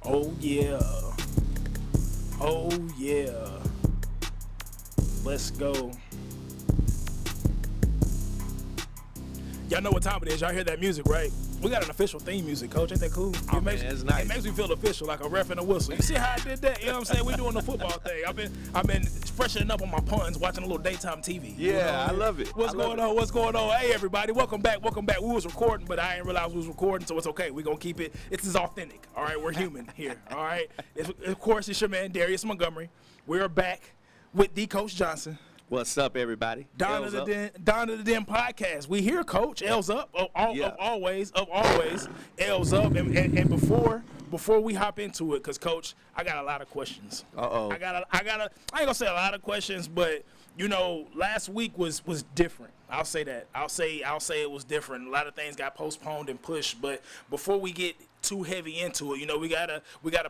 Oh yeah. Oh yeah. Let's go. Y'all know what time it is. Y'all hear that music, right? We got an official theme music, Coach. Ain't that cool? Oh, man, it's nice. It makes me feel official, like a ref and a whistle. You see how I did that? You know what I'm saying? We doing the football thing. I've been freshening up on my puns, watching a little daytime TV. Yeah, you know? I love it. What's going on? What's going on? Hey, everybody, welcome back. Welcome back. We was recording, but I didn't realize we was recording, so it's okay. We're going to keep it. It's as authentic. All right, we're human here. All right. Of course, it's your man, Darius Montgomery. We're back with D. Coach Johnson. What's up, everybody? Down to the Den podcast. We here, Coach. L's up. Of always. L's up. And before we hop into it, because Coach, I got a lot of questions. I ain't gonna say a lot of questions, but you know, last week was different. I'll say that. I'll say it was different. A lot of things got postponed and pushed, but before we get too heavy into it, you know, we gotta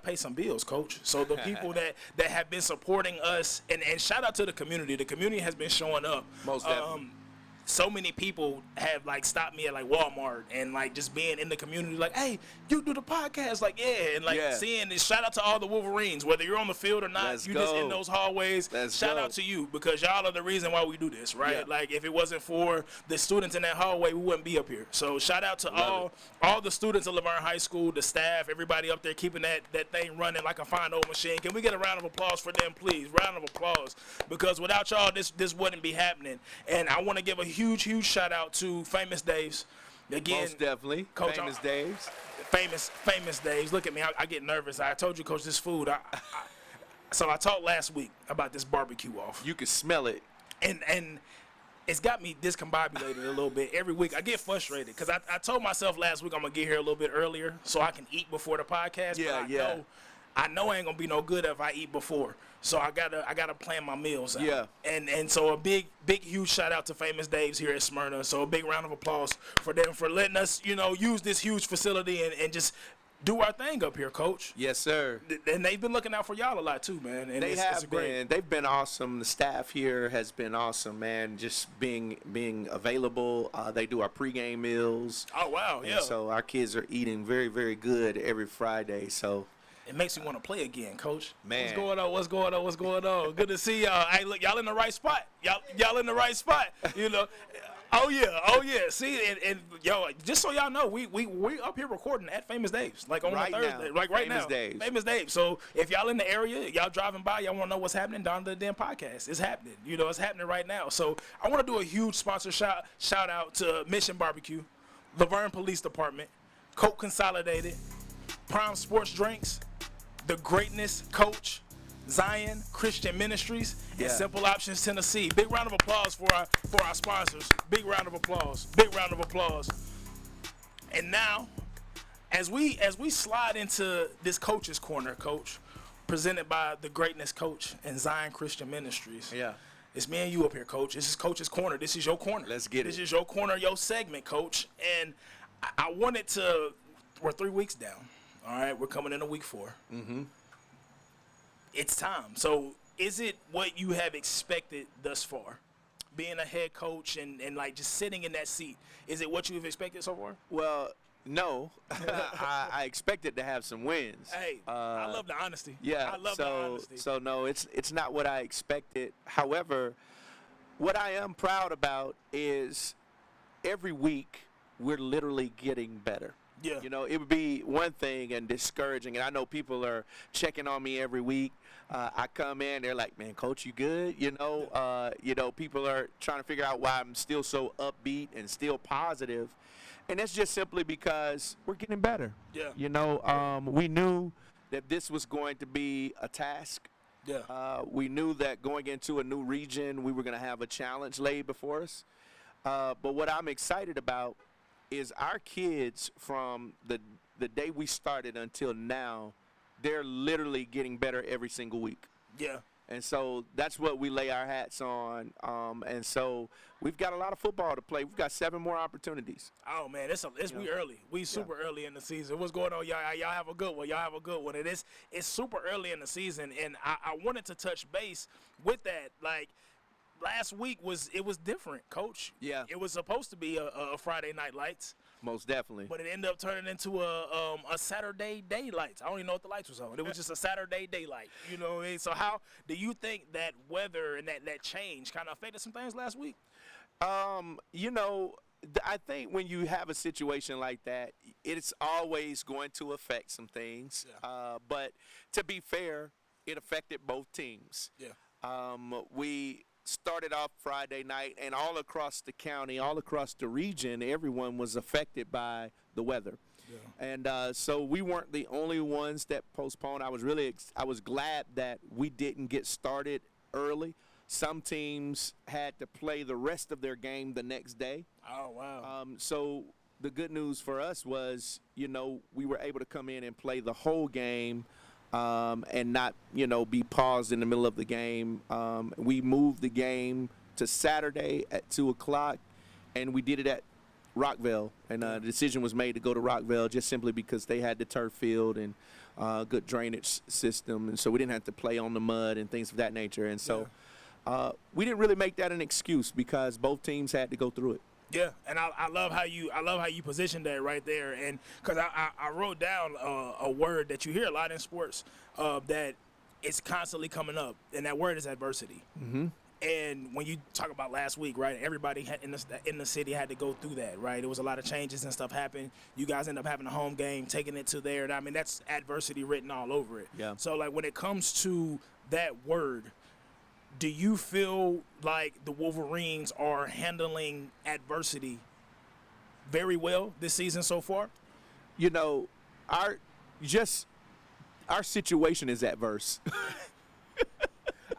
pay some bills, Coach. So the people that have been supporting us, and shout out to the community. The community has been showing up. Most definitely. So many people have like stopped me at like Walmart and like just being in the community like, hey, you do the podcast, like yeah, and like seeing this. Shout out to all the Wolverines, whether you're on the field or not. Just in those hallways. Shout out to you, because y'all are the reason why we do this, right? Yeah. Like if it wasn't for the students in that hallway, we wouldn't be up here. So shout out to all the students of Laverne High School, the staff, everybody up there keeping that thing running like a fine old machine. Can we get a round of applause for them, please? Round of applause, because without y'all, this wouldn't be happening. And I want to give a huge shout out to Famous Dave's. Again, most definitely. Coach, Famous Dave's. Famous Dave's. Look at me. I get nervous. I told you, Coach, this food. So I talked last week about this barbecue off. You can smell it. And it's got me discombobulated a little bit. Every week I get frustrated because I told myself last week I'm going to get here a little bit earlier so I can eat before the podcast. Yeah, but I know I ain't going to be no good if I eat before. So I gotta plan my meals out. Yeah. And so a big huge shout out to Famous Dave's here at Smyrna. So a big round of applause for them for letting us, you know, use this huge facility and just do our thing up here, Coach. Yes, sir. And they've been looking out for y'all a lot too, man. And it's great. They've been awesome. The staff here has been awesome, man. Just being available. They do our pregame meals. Oh wow, yeah. So our kids are eating very, very good every Friday. So it makes me want to play again, Coach. Man. What's going on? Good to see y'all. Hey, look, y'all in the right spot. Y'all in the right spot. You know. Oh yeah. See, and yo, just so y'all know, we up here recording at Famous Dave's, like on right a Thursday, now. like right Famous now. Dave's. Famous Dave's. So if y'all in the area, y'all driving by, y'all want to know what's happening, Down to the Den podcast. It's happening. You know, it's happening right now. So I want to do a huge sponsor shout out to Mission Barbecue, Laverne Police Department, Coke Consolidated, Prime Sports Drinks, The Greatness Coach, Zion Christian Ministries, and Simple Options Tennessee. Big round of applause for our sponsors. Big round of applause. And now, as we slide into this Coach's Corner, Coach, presented by The Greatness Coach and Zion Christian Ministries. Yeah. It's me and you up here, Coach. This is Coach's Corner. This is your corner. Let's get it. This is your corner, your segment, Coach. And I wanted to. We're 3 weeks down. All right, we're coming into week 4. Mm-hmm. It's time. So is it what you have expected thus far? Being a head coach and like just sitting in that seat, is it what you have expected so far? Well, no. I expected to have some wins. Hey, I love the honesty. Yeah. I love the honesty. So no, it's not what I expected. However, what I am proud about is every week we're literally getting better. Yeah. You know, it would be one thing and discouraging, and I know people are checking on me every week. I come in, they're like, man, Coach, you good? You know, people are trying to figure out why I'm still so upbeat and still positive. And that's just simply because we're getting better. Yeah. You know, we knew that this was going to be a task. Yeah. We knew that going into a new region, we were going to have a challenge laid before us. But what I'm excited about is our kids from the day we started until now, they're literally getting better every single week. Yeah. And so that's what we lay our hats on. And so we've got a lot of football to play. We've got 7 more opportunities. Oh, man, we early. We super early in the season. What's going on, y'all? Y'all have a good one. And it's super early in the season, and I wanted to touch base with that. Like, last week was different, Coach. Yeah. It was supposed to be a Friday Night Lights. Most definitely. But it ended up turning into a Saturday daylight. I don't even know if the lights was on. It was just a Saturday daylight. You know what I mean? So how do you think that weather and that change kind of affected some things last week? You know, I think when you have a situation like that, it's always going to affect some things. Yeah. But to be fair, it affected both teams. Yeah. We started off Friday night, and all across the county, all across the region, everyone was affected by the weather. Yeah. And so we weren't the only ones that postponed. I was glad that we didn't get started early. Some teams had to play the rest of their game the next day. Oh, wow. So the good news for us was, you know, we were able to come in and play the whole game and not, you know, be paused in the middle of the game. We moved the game to Saturday at 2 o'clock, and we did it at Rockville. And the decision was made to go to Rockville just simply because they had the turf field and good drainage system. And so we didn't have to play on the mud and things of that nature. And so we didn't really make that an excuse because both teams had to go through it. Yeah, and I love how you positioned that right there, and because I wrote down a word that you hear a lot in sports that it's constantly coming up, and that word is adversity. Mm-hmm. And when you talk about last week, right, everybody in the city had to go through that, right? There was a lot of changes and stuff happened. You guys end up having a home game, taking it to there. I mean, that's adversity written all over it. Yeah. So like when it comes to that word, do you feel like the Wolverines are handling adversity very well this season so far? You know, our situation is adverse.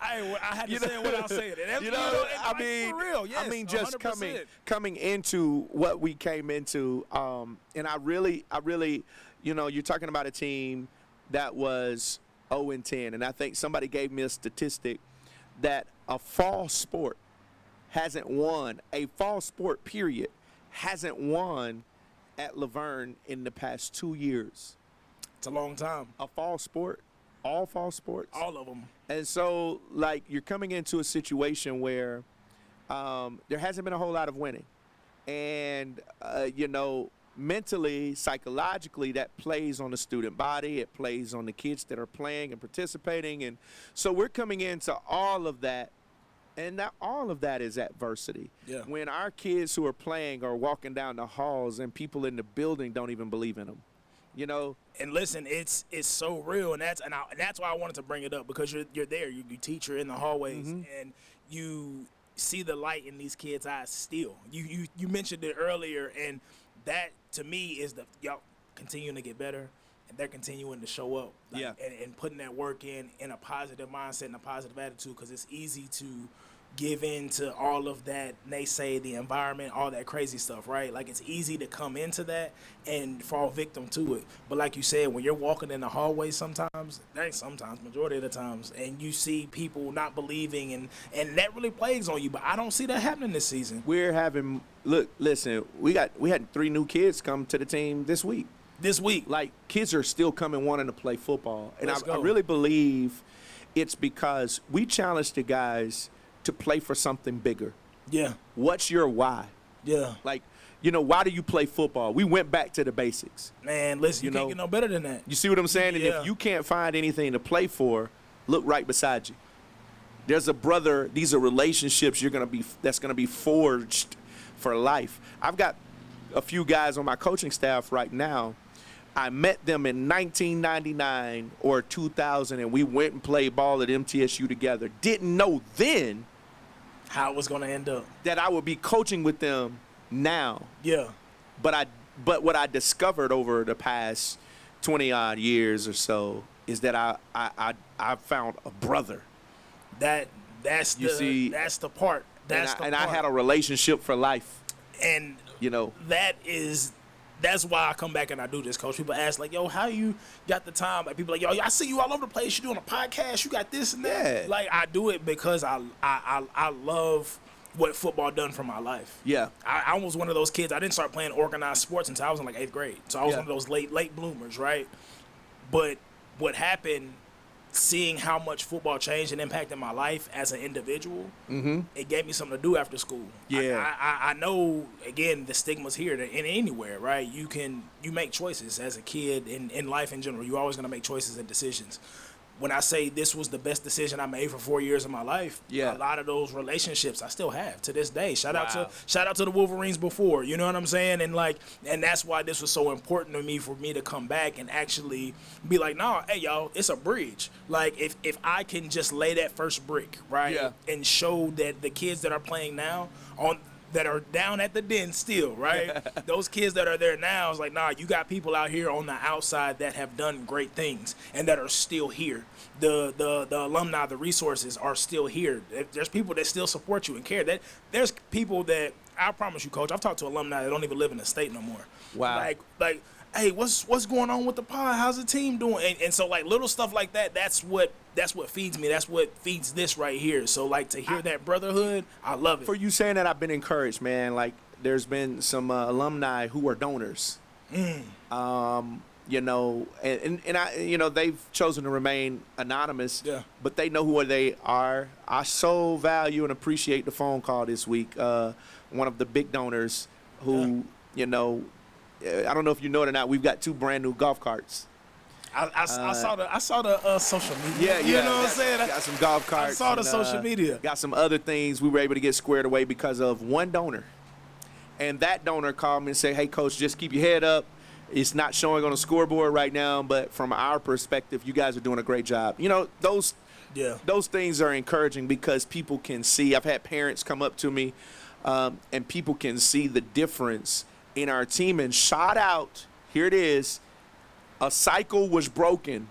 I had to say it without saying it. You know, I mean, for real, yes, I mean, just 100%. coming into what we came into, and I really, you know, you're talking about a team that was 0-10, and I think somebody gave me a statistic that a fall sport hasn't won, period, hasn't won at Laverne in the past 2 years. It's a long time. A fall sport, all fall sports. All of them. And so, like, you're coming into a situation where there hasn't been a whole lot of winning. And, you know, mentally, psychologically, that plays on the student body. It plays on the kids that are playing and participating. And so we're coming into all of that, and that all of that is adversity. Yeah. When our kids who are playing are walking down the halls and people in the building don't even believe in them, you know. And listen, it's so real, and that's why I wanted to bring it up, because you're there, you teach, you're in the hallways, mm-hmm. and you see the light in these kids' eyes still. You mentioned it earlier, and that to me is y'all continuing to get better, and they're continuing to show up, and putting that work in a positive mindset and a positive attitude, because it's easy to give in to all of that naysay, the environment, all that crazy stuff, right? Like, it's easy to come into that and fall victim to it. But like you said, when you're walking in the hallway majority of the times, and you see people not believing, and that really plagues on you. But I don't see that happening this season. We had 3 new kids come to the team this week. Like, kids are still coming wanting to play football. And I really believe it's because we challenge the guys to play for something bigger. Yeah. What's your why? Yeah. Like, you know, why do you play football? We went back to the basics. Man, listen, you can't get no better than that. You see what I'm saying? Yeah. And if you can't find anything to play for, look right beside you. There's a brother. These are relationships that's gonna be forged for life. I've got a few guys on my coaching staff right now. I met them in 1999 or 2000, and we went and played ball at MTSU together. Didn't know then how it was going to end up, that I would be coaching with them now. Yeah. But what I discovered over the past 20-odd years or so is that I found a brother. That's the part. I had a relationship for life. And you know, that's why I come back and I do this, Coach. People ask, like, yo, how you got the time? Like, people like, yo, I see you all over the place. You're doing a podcast. You got this and that. Yeah. Like, I do it because I love what football done for my life. Yeah. I was one of those kids. I didn't start playing organized sports until I was in, like, 8th grade. So I was one of those late bloomers, right? But what happened seeing how much football changed and impacted my life as an individual, it gave me something to do after school. Yeah. I know, again, the stigma's here in anywhere, right? You make choices as a kid in life in general. You're always going to make choices and decisions. When I say this was the best decision I made for 4 years of my life, a lot of those relationships I still have to this day. Shout out to the Wolverines before, you know what I'm saying? And that's why this was so important to me, for me to come back and actually be like, nah, hey y'all, it's a bridge. Like if I can just lay that first brick, right, and show that the kids that are playing now that are down at the den still, right? Those kids that are there now, is like, nah, you got people out here on the outside that have done great things and that are still here. The alumni, the resources are still here. There's people that still support you and care. That there's people that, I promise you, Coach, I've talked to alumni that don't even live in the state no more. Wow. Like, hey, what's going on with the pod? How's the team doing? And so, like, little stuff like that, that's what feeds me. That's what feeds this right here. So, like, to hear that brotherhood, I love it. For you saying that, I've been encouraged, man. Like, there's been some alumni who are donors. You know, and I, you know, they've chosen to remain anonymous. Yeah. But they know who they are. I so value and appreciate the phone call this week. One of the big donors who, you know, I don't know if you know it or not, we've got 2 brand new golf carts. I saw the social media. Yeah. You know what I'm saying? Got some golf carts. I saw the social media. Got some other things we were able to get squared away because of one donor. And that donor called me and said, hey, Coach, just keep your head up. It's not showing on the scoreboard right now, but from our perspective, you guys are doing a great job. You know, those things are encouraging because people can see. I've had parents come up to me, and people can see the difference in our team. And shout out, here it is, a cycle was broken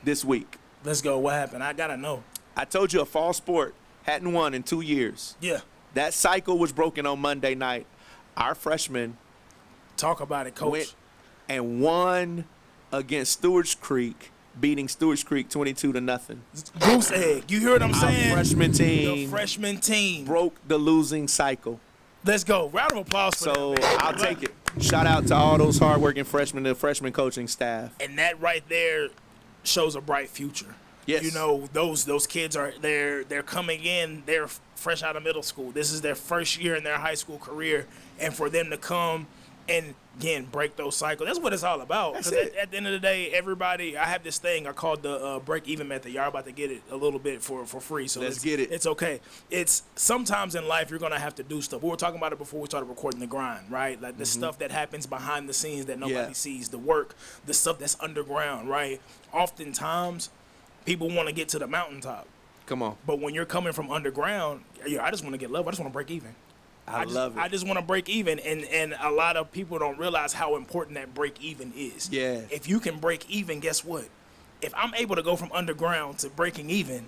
this week. Let's go. What happened? I got to know. I told you a fall sport hadn't won in 2 years. Yeah. That cycle was broken on Monday night. Our freshmen talk about it, Coach. Went and won against Stewart's Creek, beating Stewart's Creek 22-0. Goose egg. You hear what I'm saying? Our freshman team. The freshman team broke the losing cycle. Let's go. Round of applause for so that, man. I'll take it. Shout out to all those hardworking freshmen, the freshman coaching staff. And that right there shows a bright future. Yes. You know, those kids are they're coming in, they're fresh out of middle school. This is their first year in their high school career, and for them to come and again break those cycles, that's what it's all about. Because at the end of the day, everybody, I have this thing I call the break-even method. Y'all about to get it a little bit for free, so let's get it. It's okay. It's sometimes in life you're gonna have to do stuff. We were talking about it before we started recording the grind, right? Like the stuff that happens behind the scenes that nobody sees, the work, the stuff that's underground, right? Oftentimes, people want to get to the mountaintop. Come on. But when you're coming from underground, I just want to get level. I just want to break even. I love it. I just want to break even, and a lot of people don't realize how important that break even is. Yeah. If you can break even, guess what? If I'm able to go from underground to breaking even,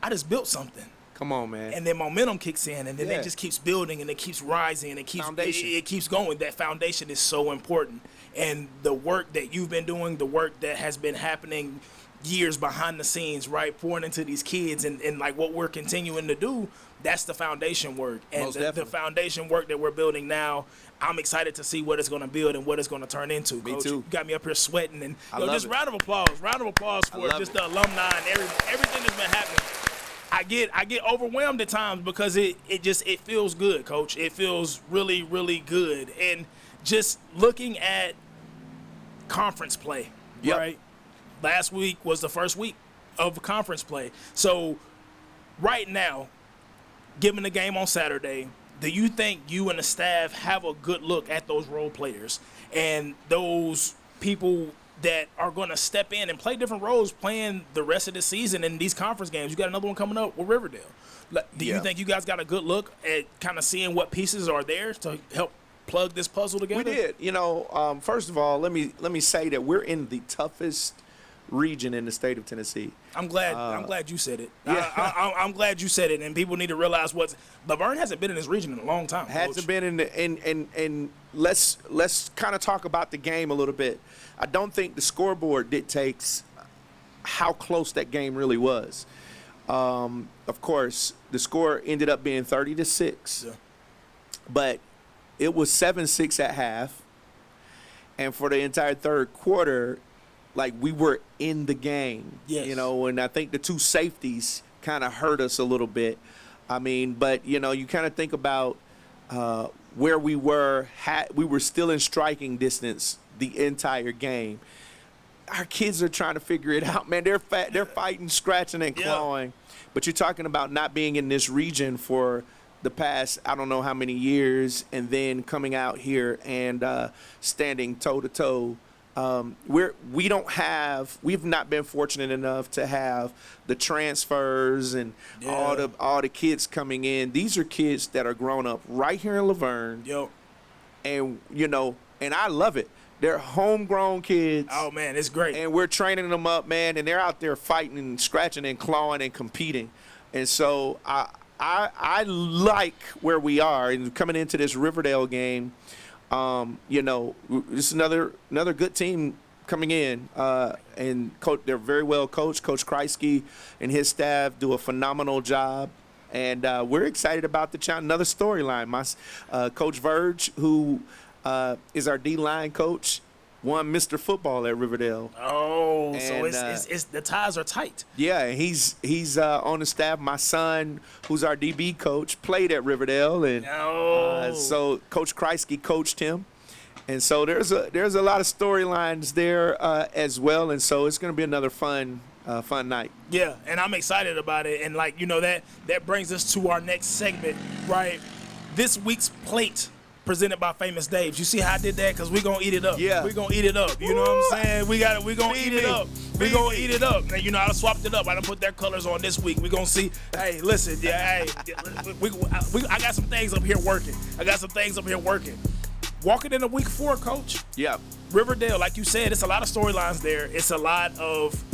I just built something. Come on, man. And then momentum kicks in, and then it just keeps building, and it keeps rising, and it keeps going. That foundation is so important. And the work that you've been doing, the work that has been happening years behind the scenes, right, pouring into these kids, and like what we're continuing to do, that's the foundation work. And the foundation work that we're building now, I'm excited to see what it's going to build and what it's going to turn into. Me Coach, too. You got me up here sweating, and just it. round of applause for just the alumni and everything that's been happening. I get overwhelmed at times because it feels good, Coach. It feels really, really good. And just looking at conference play, right? Last week was the first week of conference play. So right now, given the game on Saturday, do you think you and the staff have a good look at those role players and those people that are going to step in and play different roles playing the rest of the season in these conference games? You got another one coming up with Riverdale. Do you think you guys got a good look at kind of seeing what pieces are there to help plug this puzzle together? We did. You know, first of all, let me say that we're in the toughest region in the state of Tennessee. I'm glad you said it. Yeah. I'm glad you said it, and people need to realize Laverne hasn't been in this region in a long time. Hasn't been and let's kind of talk about the game a little bit. I don't think the scoreboard dictates how close that game really was. Of course, the score ended up being 30-6, but it was 7-6 at half, and for the entire third quarter, like we were in the game. Yes. You know, and I think the two safeties kind of hurt us a little bit. I mean, but, you know, you kind of think about where we were. We were still in striking distance the entire game. Our kids are trying to figure it out, man. They're fighting, scratching, and clawing. Yeah. But you're talking about not being in this region for the past, I don't know how many years, and then coming out here and standing toe-to-toe. We've not been fortunate enough to have the transfers and all the kids coming in. These are kids that are grown up right here in Laverne. Yep. And, you know, and I love it. They're homegrown kids. Oh, man, it's great. And we're training them up, man, and they're out there fighting and scratching and clawing and competing. And so I like where we are. And coming into this Riverdale game, you know, it's another good team coming in. And they're very well coached. Coach Kreisky and his staff do a phenomenal job. And we're excited about the challenge. Another storyline. My Coach Verge, who is our D-line coach, won Mr. Football at Riverdale. Oh, and, so it's the ties are tight. Yeah, and he's on the staff. My son, who's our DB coach, played at Riverdale, and so Coach Kreisky coached him. And so there's a lot of storylines there as well, and so it's going to be another fun night. Yeah, and I'm excited about it. And, like, you know, that brings us to our next segment, right? This week's plate presented by Famous Dave's. You see how I did that? Because we're going to eat it up. Yeah. We're going to eat it up. You know what I'm saying? We're going to eat it up. We're going to eat it up. And, you know, I swapped it up. I done put their colors on this week. We're going to see. Hey, listen. Yeah, hey. I got some things up here working. Walking into week 4, Coach. Yeah. Riverdale, like you said, it's a lot of storylines there. It's a lot of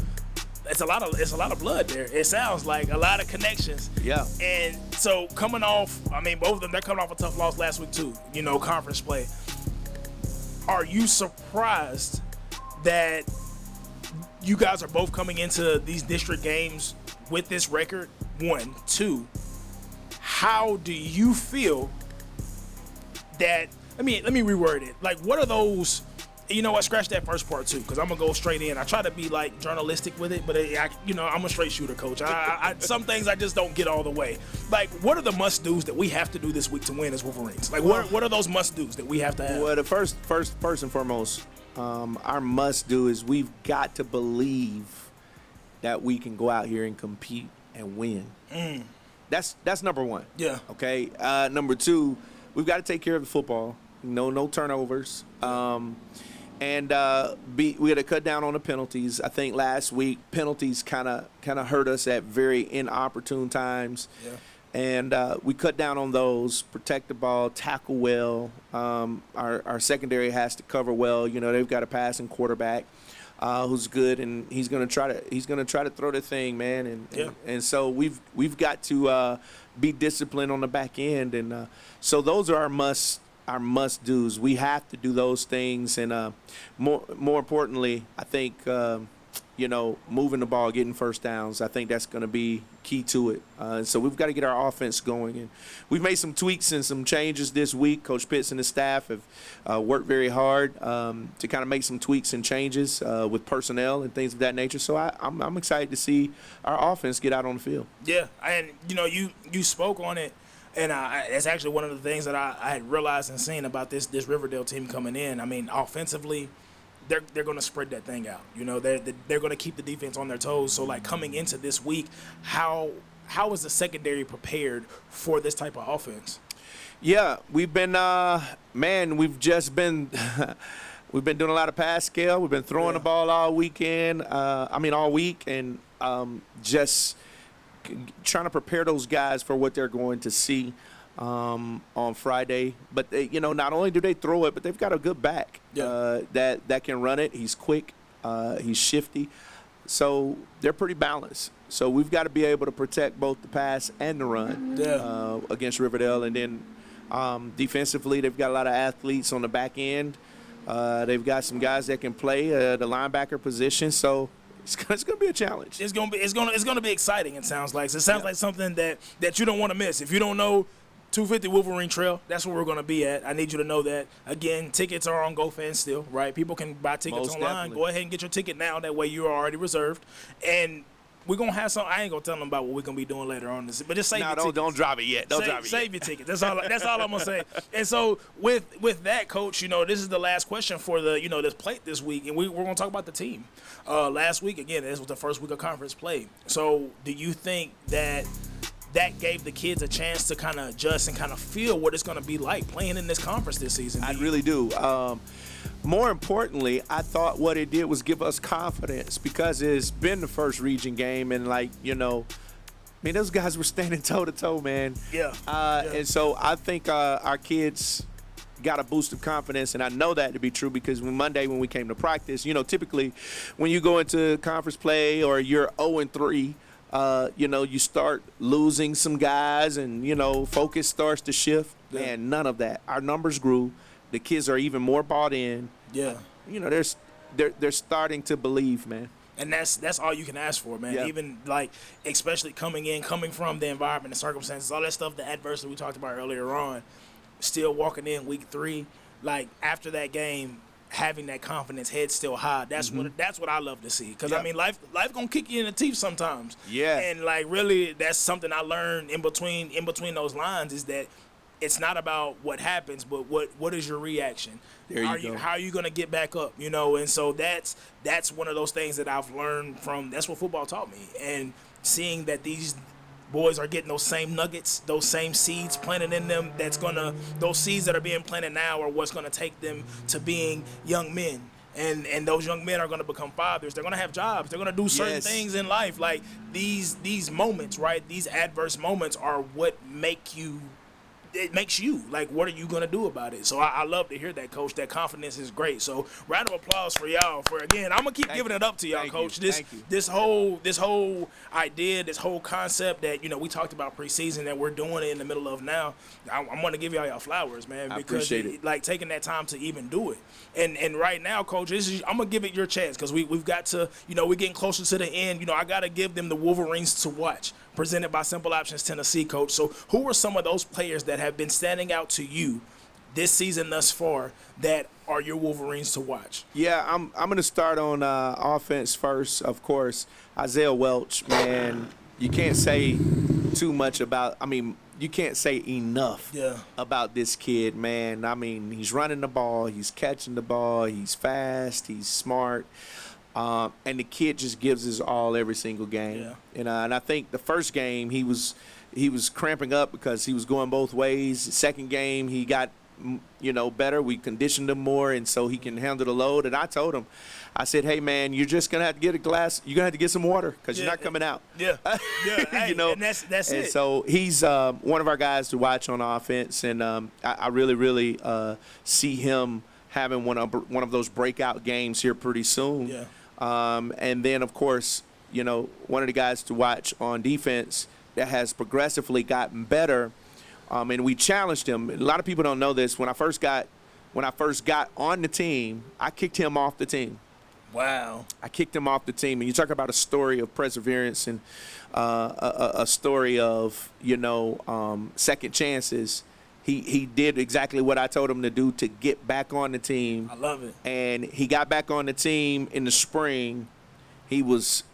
blood there. It sounds like a lot of connections. Yeah. And so coming off, I mean, both of them, they're coming off a tough loss last week too, you know, conference play. Are you surprised that you guys are both coming into these district games with this record? 1, 2, how do you feel that, let me reword it. Like, what are those, you know what, scratch that first part too, because I'm going to go straight in. I try to be, like, journalistic with it, but, you know, I'm a straight shooter, Coach. Some things I just don't get all the way. Like, what are the must-dos that we have to do this week to win as Wolverines? Like, what are those must-dos that we have to have? Well, the first and foremost, our must-do is we've got to believe that we can go out here and compete and win. That's number one. Yeah. Okay? Number 2, we've got to take care of the football. No turnovers. And we got to cut down on the penalties. I think last week penalties kind of hurt us at very inopportune times. Yeah. And we cut down on those, protect the ball, tackle well. Our secondary has to cover well. You know, they've got a passing quarterback who's good, and he's gonna try to throw the thing, man. And so we've got to be disciplined on the back end, and so those are our must-dos. We have to do those things, and more importantly, I think you know, moving the ball, getting first downs. I think that's going to be key to it. So we've got to get our offense going, and we've made some tweaks and some changes this week. Coach Pitts and his staff have worked very hard to kind of make some tweaks and changes with personnel and things of that nature. So I'm excited to see our offense get out on the field. Yeah, and you know, you spoke on it. And it's actually one of the things that I had realized and seen about this Riverdale team coming in. I mean, offensively, they're going to spread that thing out. You know, they're going to keep the defense on their toes. So, like, coming into this week, how is the secondary prepared for this type of offense? Yeah, we've been we've just been we've been doing a lot of pass scale. We've been throwing the ball all weekend. All week, and just trying to prepare those guys for what they're going to see on Friday. But they, you know, not only do they throw it, but they've got a good back that can run it. He's quick, he's shifty, so they're pretty balanced. So we've got to be able to protect both the pass and the run against Riverdale. And then defensively, they've got a lot of athletes on the back end. They've got some guys that can play the linebacker position. So it's going to be a challenge. It's going to be exciting. It sounds like. So it sounds like something that you don't want to miss. If you don't know 250 Wolverine Trail. That's where we're going to be at. I need you to know that. Again, tickets are on GoFans still, right? People can buy tickets Most online. definitely. Go ahead and get your ticket now. That way you are already reserved. And we're going to have some. I ain't going to tell them about what we're going to be doing later on. But just save your tickets. Don't drop it yet. Save your ticket. That's all I'm going to say. And so with that, Coach, this is the last question for the, this plate this week. And we're going to talk about the team. Last week, again, this was the first week of conference play. So do you think that gave the kids a chance to kind of adjust and kind of feel what it's going to be like playing in this conference this season? I really do. More importantly, I thought what it did was give us confidence because it's been the first region game and, those guys were standing toe-to-toe, man. Yeah. And so I think our kids got a boost of confidence, and I know that to be true because Monday when we came to practice, typically when you go into conference play or you're 0-3, you start losing some guys and, focus starts to shift. Yeah. And none of that. Our numbers grew. The kids are even more bought in. Yeah. They're starting to believe, man. And that's all you can ask for, man. Yeah. Even, especially coming from the environment, the circumstances, all that stuff, the adversity we talked about earlier on, still walking in week 3, after that game, having that confidence, head still high. That's what I love to see. Because Yep. life gonna kick you in the teeth sometimes. Yeah. And really, that's something I learned in between those lines is that it's not about what happens, but what is your reaction? There you go. How are you gonna get back up? And so that's one of those things that I've learned from. That's what football taught me, and seeing that these boys are getting those same nuggets, those same seeds planted in them. Those seeds that are being planted now are what's gonna take them to being young men. And those young men are going to become fathers. They're going to have jobs. They're going to do certain things in life. Like these moments, right? These adverse moments are what makes you. What are you going to do about it? So I love to hear that, Coach. That confidence is great. So round of applause for y'all. Again, I'm going to keep giving it up to y'all, Coach. This whole idea, this whole concept that, we talked about preseason that we're doing it in the middle of now, I'm going to give y'all flowers, man. Because I appreciate it. Taking that time to even do it. And right now, Coach, I'm going to give it your chance because we've got to, we're getting closer to the end. I got to give them the Wolverines to watch, presented by Simple Options Tennessee, Coach. So who are some of those players that have been standing out to you this season thus far that are your Wolverines to watch? Yeah, I'm going to start on offense first, of course. Isaiah Welch, man, you can't say too much about – you can't say enough about this kid, man. He's running the ball. He's catching the ball. He's fast. He's smart. And the kid just gives his all every single game. Yeah. And I think the first game he was cramping up because he was going both ways. The second game he got better. We conditioned him more, and so he can handle the load. And I told him, I said, hey, man, you're just going to have to get a glass. You're going to have to get some water because you're not coming out. Yeah. Hey, and that's it. And so he's one of our guys to watch on offense, and I really, really see him having one of those breakout games here pretty soon. Yeah. And then, of course, one of the guys to watch on defense that has progressively gotten better, and we challenged him. A lot of people don't know this. When I first got on the team, I kicked him off the team. Wow. I kicked him off the team. And you talk about a story of perseverance and a story of, second chances. He did exactly what I told him to do to get back on the team. I love it. And he got back on the team in the spring. He was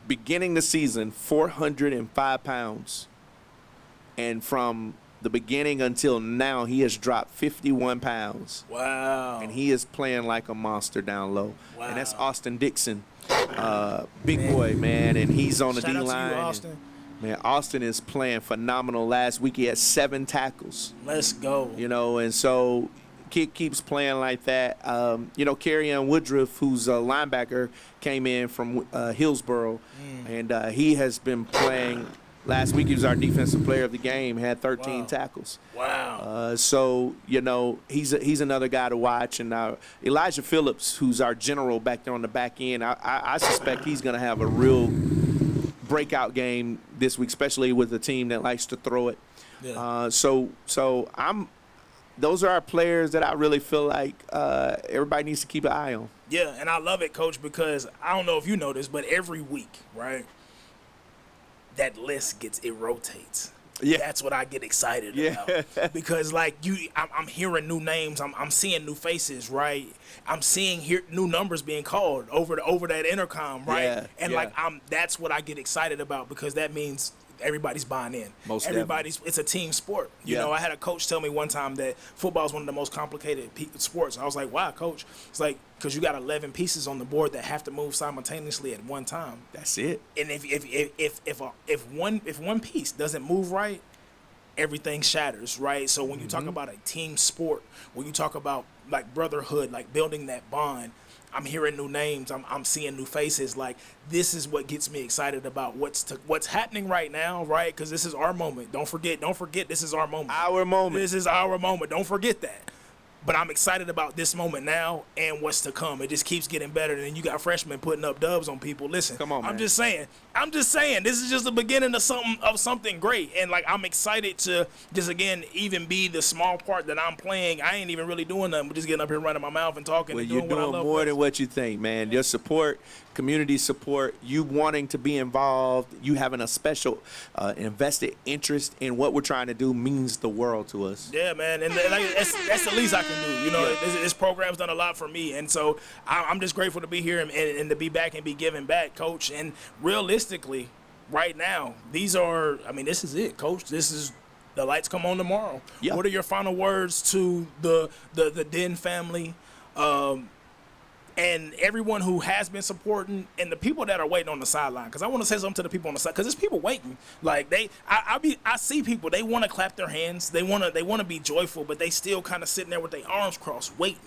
beginning the season 405 pounds. And from the beginning until now, he has dropped 51 pounds. Wow. And he is playing like a monster down low. Wow. And that's Austin Dixon. Big boy, man. And he's on the D-line. Shout out to you, Austin. Man, Austin is playing phenomenal. Last week he had 7 tackles. Let's go. And so kid keeps playing like that. Kerryon Woodruff, who's a linebacker, came in from Hillsboro, and he has been playing. Last week he was our defensive player of the game, had 13 tackles. Wow. So, he's another guy to watch. And Elijah Phillips, who's our general back there on the back end, I suspect he's going to have a real breakout game this week, especially with a team that likes to throw it. Yeah. Those are our players that I really feel like everybody needs to keep an eye on. Yeah, and I love it, Coach, because I don't know if you know this, but every week, right, that list rotates. that's what I get excited about. Because like I'm hearing new names, I'm seeing new faces, right? I'm seeing new numbers being called over that intercom, right? That's what I get excited about, because that means everybody's buying in. It's a team sport. You know, I had a coach tell me one time that football is one of the most complicated sports. I was like, "Wow, coach." It's like, because you got 11 pieces on the board that have to move simultaneously at one time. That's it. And if one piece doesn't move right, everything shatters, right? So when you talk about a team sport, when you talk about like brotherhood, like building that bond, I'm hearing new names. I'm seeing new faces. Like, this is what gets me excited about what's happening right now, right? Because this is our moment. Don't forget. This is our moment. Our moment. This is our moment. Don't forget that. But I'm excited about this moment now and what's to come. It just keeps getting better. And then you got freshmen putting up dubs on people. Listen, come on, man. I'm just saying. This is just the beginning of something great. And like, I'm excited to just again even be the small part that I'm playing. I ain't even really doing nothing, but just getting up here running my mouth and talking. Well, and you're doing what I love. more than what you think, man. Your support, community support, you wanting to be involved, you having a special invested interest in what we're trying to do means the world to us. Yeah, man, and that's the least I can do. You know, this program's done a lot for me, and so I'm just grateful to be here and to be back and be giving back, Coach. And realistically, right now, this is it, Coach. This is the lights come on tomorrow. Yeah. What are your final words to the Den family? And everyone who has been supporting, and the people that are waiting on the sideline, because I want to say something to the people on the side, because there's people waiting. Like I see people, they want to clap their hands, they want to be joyful, but they still kind of sitting there with their arms crossed, waiting.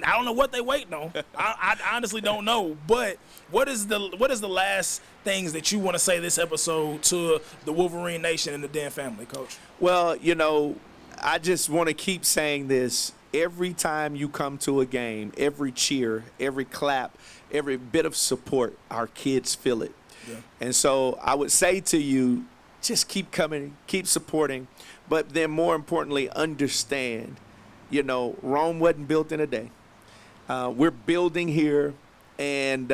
I don't know what they waiting on. I honestly don't know. But what is the last things that you want to say this episode to the Wolverine Nation and the Den family, Coach? Well, you know, I just want to keep saying this. Every time you come to a game, every cheer, every clap, every bit of support, our kids feel it. Yeah. And so I would say to you, just keep coming, keep supporting, but then more importantly, understand, you know, Rome wasn't built in a day. We're building here, and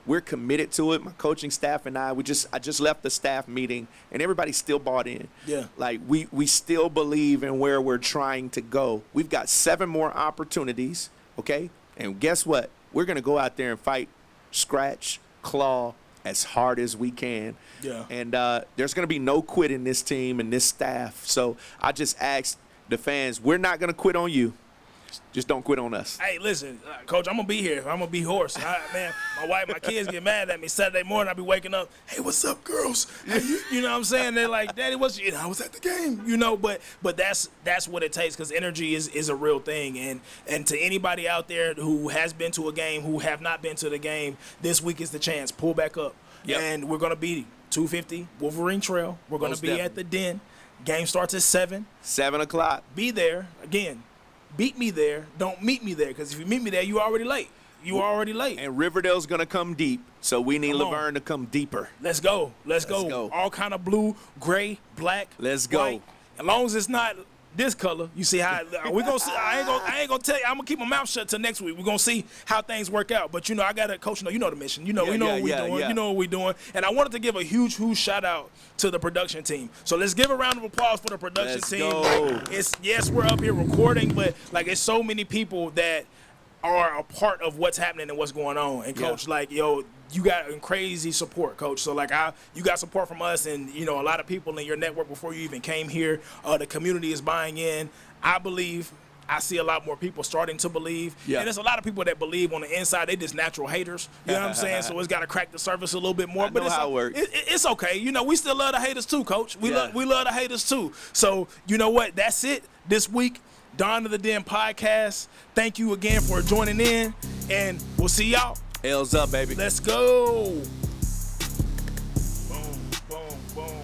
we're committed to it. My coaching staff and I just left the staff meeting, and everybody's still bought in. Yeah. Like, we still believe in where we're trying to go. We've got 7 more opportunities, okay? And guess what? We're going to go out there and fight, scratch, claw as hard as we can. Yeah. And there's going to be no quit in this team and this staff. So I just asked the fans, we're not going to quit on you. Just don't quit on us. Hey, listen, Coach, I'm going to be here. I'm going to be hoarse. Man, my wife, my kids get mad at me. Saturday morning, I'll be waking up, hey, what's up, girls? Hey, you know what I'm saying? They're like, Daddy, I was at the game, you know. But that's what it takes, because energy is a real thing. And to anybody out there who has been to a game, who have not been to the game, this week is the chance. Pull back up. Yep. And we're going to be 250 Wolverine Trail. We're going to be at the Den. Game starts at 7. 7 o'clock. Be there. Again, beat me there. Don't meet me there, because if you meet me there, you already late. And Riverdale's going to come deep, so we need Laverne to come deeper. Let's go. Let's go. All kind of blue, gray, black. Let's go. White. As long as it's not this color, you see how we gonna see. I ain't gonna tell you. I'm gonna keep my mouth shut till next week. We're gonna see how things work out. But you know, I got to coach. You know the mission. We know what we're doing. You know what we're doing. And I wanted to give a huge shout out to the production team. So let's give a round of applause for the production team. Go. Yes, we're up here recording, but like, it's so many people that are a part of what's happening and what's going on. And Coach, like, yo, you got crazy support, Coach. So like, you got support from us, and you know, a lot of people in your network before you even came here. The community is buying in. I believe. I see a lot more people starting to believe. Yeah. And there's a lot of people that believe on the inside. They just natural haters. You know what I'm saying? So it's got to crack the surface a little bit more. But how it works. It's okay. You know, we still love the haters too, Coach. We love the haters too. So you know what? That's it this week. Dawn of the Den podcast. Thank you again for joining in, and we'll see y'all. L's up, baby. Let's go. Boom, boom, boom.